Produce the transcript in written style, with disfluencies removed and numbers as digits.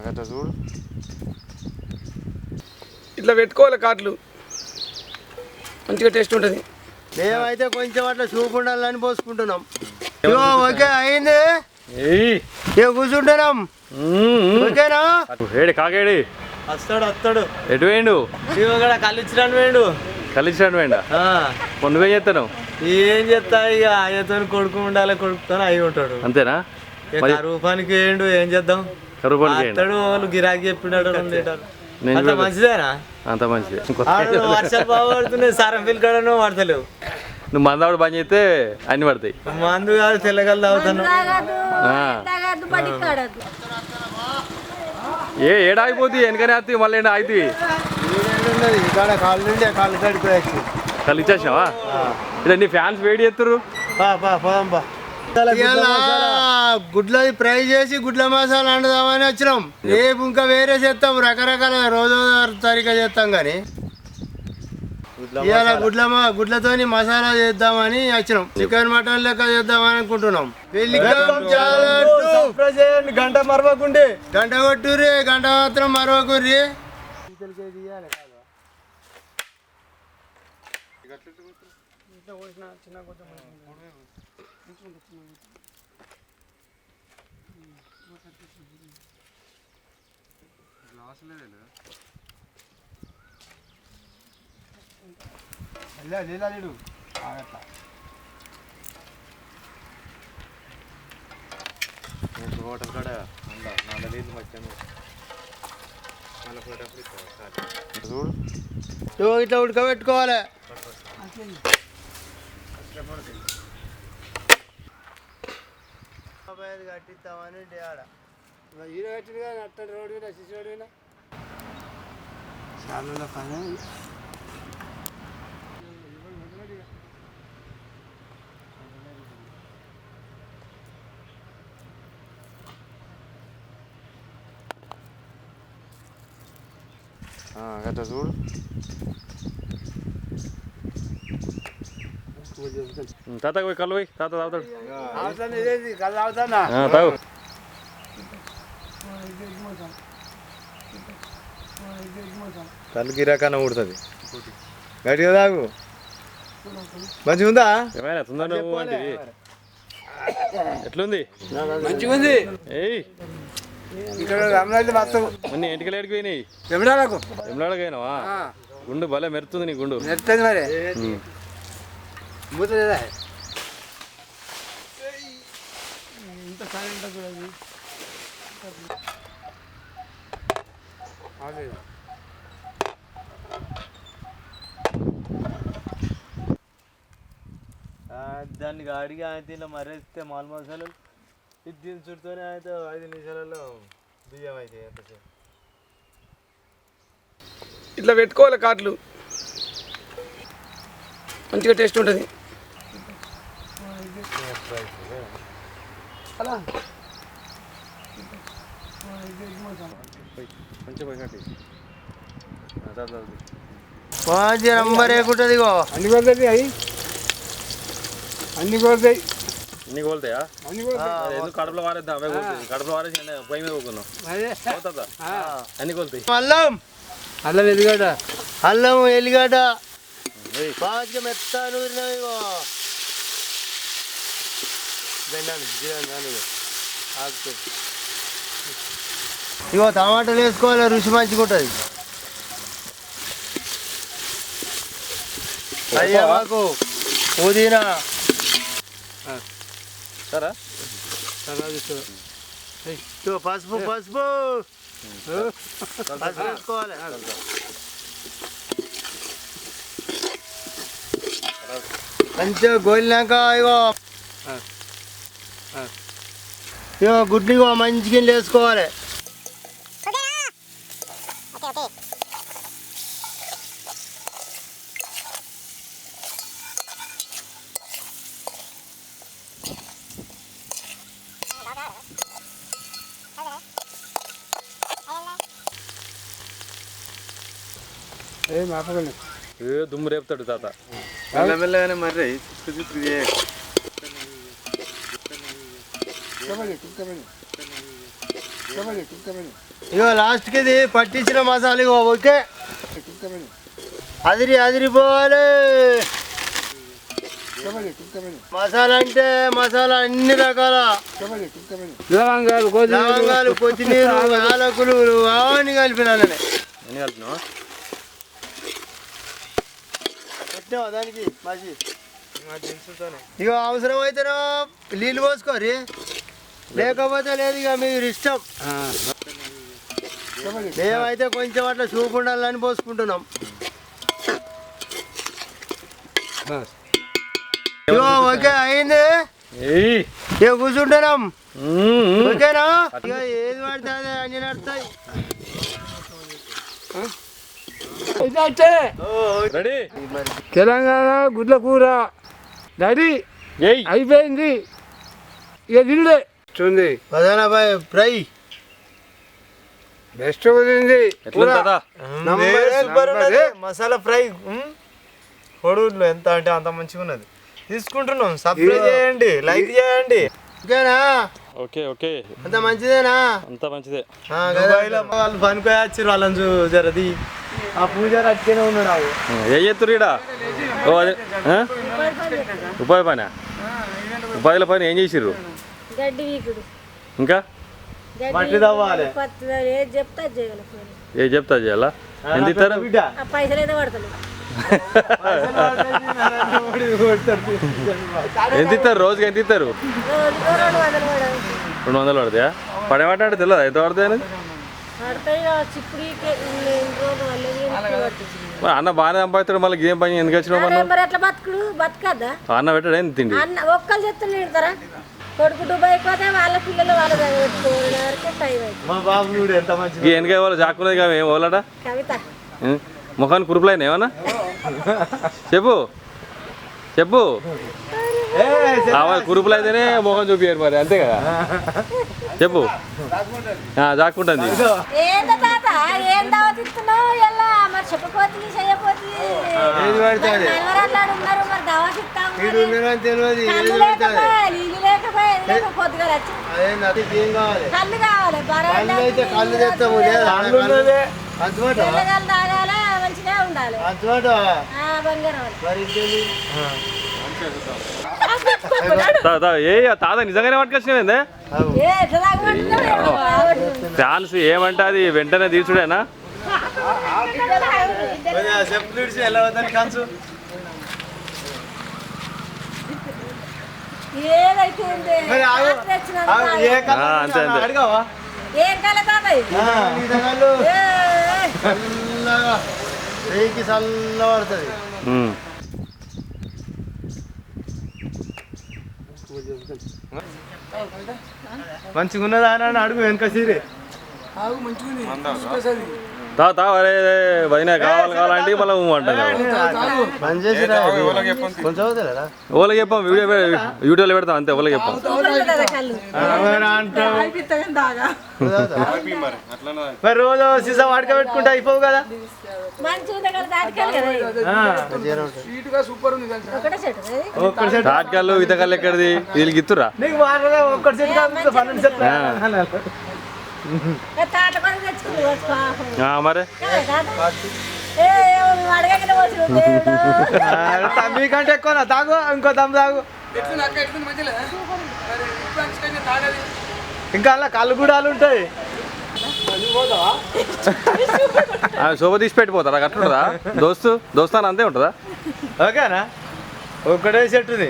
గట్ట చూడు ఇట్లా పెట్టుకోవాలి కాట్లు మంచిగా టేస్ట్ ఉంటుంది. మేమైతే కొంచెం అట్లా చూపుండాలని పోసుకుంటున్నాం. ఓకే అయింది కూర్చుంటున్నాం. ఓకేనా ఏడి కాకేడి వస్తాడు ఎటు వేయండు కలిసిరాను వేయండు. కలిసిరాడు వేయండా నువ్వేం చేస్తాను? ఏం చెప్తా ఇక ఆయనతో కొడుకు ఉండాలి, కొడుకుతో అయి ఉంటాడు అంతేనా? కరువు పనికి వేయండు, ఏం చేద్దాం. కరువు పనికి వాళ్ళు గిరాకీ చెప్పినాడు. మంచిదేనా? అంత మంచిది. వర్షాలు బాగా పడుతున్నాయి, సారం పిల్లకాడను పడతలేవు. నువ్వు మందావిడ పని చేస్తే అన్ని పడతాయి. మందు కాదు తెల్లగలు తాగుతాను. ఏడాగిపోతుంది వెనకనే వస్తుంది మళ్ళీ ఏంటి అవుతుంది. కళ్ళు ఇచ్చేసినావా? ఇలా నీ ఫ్యాన్స్ వేడి చేస్తారు. గుడ్లది ఫ్రై చేసి గుడ్ల మసాలా వండుదామని వచ్చినాం. రేపు ఇంకా వేరే చేస్తాం, రకరకాల రోజు తరిగా చేస్తాం. కానీ ఇవాళ గుడ్లతోని మసాలా చేద్దామని వచ్చినాం. చికెన్ మటన్ లెక్క చేద్దామని అనుకుంటున్నాం. గంట మరవకుండే గంట కొట్టుర్రి, గంట మాత్రం మరవకుర్రి. ఇట్లా ఉడకబెట్టుకోవాలి. కట్టిస్తామని ఆడ హీరో కట్టింది కానీ అట్టండి రోడ్డు మీద సిసి రోడ్డు మీద చాలా పని. గట్ట చూడు తాత పోయి కళ్ళు పోయి తాత తాగుతాడు. తాగు కళ్ళు గిరాకన్నా ఊడుతుంది. గట్టిగా తాగు. మంచిగా ఉందా? ఏమైనా తొందర ఎట్లుంది? మంచిగా ఉంది. అన్ని ఇంటికి ఏడికి పోయినాయి. ఎమిడాలకు పోయినావా? గుండు భలే మెరుతుంది. నీ గుండు మెరుతుంది మరి. దాన్ని గాడిగా అయితే ఇలా మరేస్తే మాల్ మసాలాలు ఇది దించుతూనే అయితే 5 నిమిషాలలో బియ్యం అయితే ఎంతసేపు. ఇట్లా పెట్టుకోవాలి కాట్లు మంచిగా టేస్ట్ ఉంటుంది. నంబర్ ఏకుంటుంది. అన్ని కొలుతాయి అవి అన్ని కొలుతాయి. అన్ని కోలుతాయా? ఎందుకు కడుపులో వారేద్దాం. అవే కోలుతాయి. కడుపులో వారేసి పొయ్యి మీద పోకున్నాం. అన్ని కోలుతాయి. అల్లం ఎల్లిగడ్డ బాగా మెత్త నూరినవిగో. ఇగో టమాటాలు వేసుకోవాలి, రుచి మంచిగా ఉంటుంది. అయ్యాకు పుదీనా సరే పసుపు వేసుకోవాలి. మంచిగా గోలినాక ఇగో గుడ్లు మంచిగా వేసుకోవాలి. దుమ్ము రేపుతాడు తాత. మెల్లమెల్లగానే మరి ఇగో లాస్ట్కి ఇది పట్టించిన మసాలా ఇగో ఓకే అదిరిపోవాలి. మసాలా అంటే మసాలా అన్ని రకాల లవంగాలు లవంగాలు కొత్తిమీర యాలకులు అవన్నీ కలిపినాను ఎన్ని కలిపినావు? పెట్టావా దానికి మసి ఇక అవసరం అయితేనో నీళ్ళు పోసుకోరి, లేకపోతే లేదు ఇక మీరు ఇష్టం. మేమైతే కొంచెం అట్లా చూపుండాలని పోసుకుంటున్నాం. ఇగో ఓకే అయింది, ఇక కూర్చుంటున్నాం. ఓకేనా? ఇక ఏది పడితే అదే అన్ని నడుస్తాయి. రెడీ? తెలంగాణ గుడ్ల కూర డాడీ ఏయ్ అయిపోయింది. ఇక తిండే చూంది పదానాబాయ్ ఫ్రై బెస్ట్ కుదిరింది. ఎట్లుంటుందా? మసాలా ఫ్రై కొడుగుడ్లు ఎంత అంటే అంత మంచిగా ఉన్నది. తీసుకుంటున్నాం. సబ్స్క్రైబ్ చేయండి, లైక్ చేయండి. ఓకేనా? ఓకే ఓకే, అంత మంచిదేనా? అంతా మంచిదే. దుబాయ్లో వాళ్ళు పనిపోయి వచ్చారు వాళ్ళని జరది. ఆ పూజారి అట్టుకనే ఉన్నాడు. ఏ చేతురు ఈడ? ఓ అదే ఉపాధి పని. ఉపాధిల పని ఏం చేసిర్రు? గడ్డి వీకుడు ఇంకా మట్టి తవ్వాలి. ఏది చెప్తా చేయాలి. ఏ చెప్తా చేయాలా? ఎంత ఇస్తారు? బిడ్డ ఆ పైసలు అయితే పడతలేదు. ఎంత ఇస్తారు? రోజుకి ఎంత ఇస్తారు? రోజుకో 200 పడాలి. 200 పడతాయా? పడేమంటే తెలియదు ఎంత పడతాయి అని. పడతాయి చిప్పుడికి రోజు మరి అన్న బాగానే సంపాదిస్తాడు, మళ్ళీ ఏం పని ఎందుకు వచ్చినావు మనం? మరి ఎట్లా బతుకుడు బతకద్దా? అన్న పెట్టాడు ఏంది తిండి? అన్న ఒక్కరు చెప్తున్నా తిడతారా? కొడుకు దుబాయ్ పోతే వాళ్ళ పిల్లలు వాళ్ళ చదివెట్టుకోవడం వరకే టైం అవుతుంది. మా బాబు చూడు ఎంత మంచి ఈ వెనక వాళ్ళు జాక్కున్నది కానీ ఏం వాళ్ళట కవిత ముఖానికి కురుపులైన ఏమన్నా చెప్పు చెప్పు. కురుపులు అయితేనే ముఖం చూపించారు మరి, అంతే కదా? చెప్పు. జాక్కుంటుంది. ఏందో తాత ఏం దావతిస్తున్నావు? ఎలా మరి చెప్పపోతే చేయపోతే ఉన్నారు మరి దావతిస్తాము. కళ్ళు లేకపోయా నీళ్ళు లేకపోయా పొద్దుగా వచ్చి కళ్ళు కావాలి. కళ్ళు తెస్తాము తెల్లగాలు తాగాలి, మంచిగా ఉండాలి. బంగారం ఏ తాత నిజంగానే పట్టుకొచ్చినవేందే? ఛాన్స్ ఏమంటే అది వెంటనే తీసుడేనా? ఎలా అవుతుంది ఛాన్స్? ఏదైతే అంతే అంతే. అడిగావా? ఏం కల తాతయ్య చల్ల పడుతుంది. మంచిగా ఉన్నదా అని అడుగు వెనక సీరే. తా అరే వదిన కావాలంటే మళ్ళీ అంటాం. పని చేసి కొంచెం అవుతుందా? ఓళ్ళకి చెప్పాం, యూట్యూబ్లో పెడతాం అంతే. ఓళ్ళకి చెప్పాం. మరి రోజు సీసా వాడక పెట్టుకుంటే అయిపోవు కదా? తాటకాళ్ళు ఈతకాళ్ళు ఎక్కడిది? వీళ్ళకి ఇస్తురా? నీకు వాడలే ఒక్కటి సెట్ కాదు 12 సెట్లు. మరి మీకంటే ఎక్కువ తాగు, ఇంకో దమ్ తాగు. ఇంకా అలా కళ్ళు గుడాలు ఉంటాయి. శోభ తీసి పెట్టిపోతారా? అట్లుంటుందా? దోస్తాను అంతే ఉంటుందా? ఓకేనా? ఒక్కటే సెట్టుది.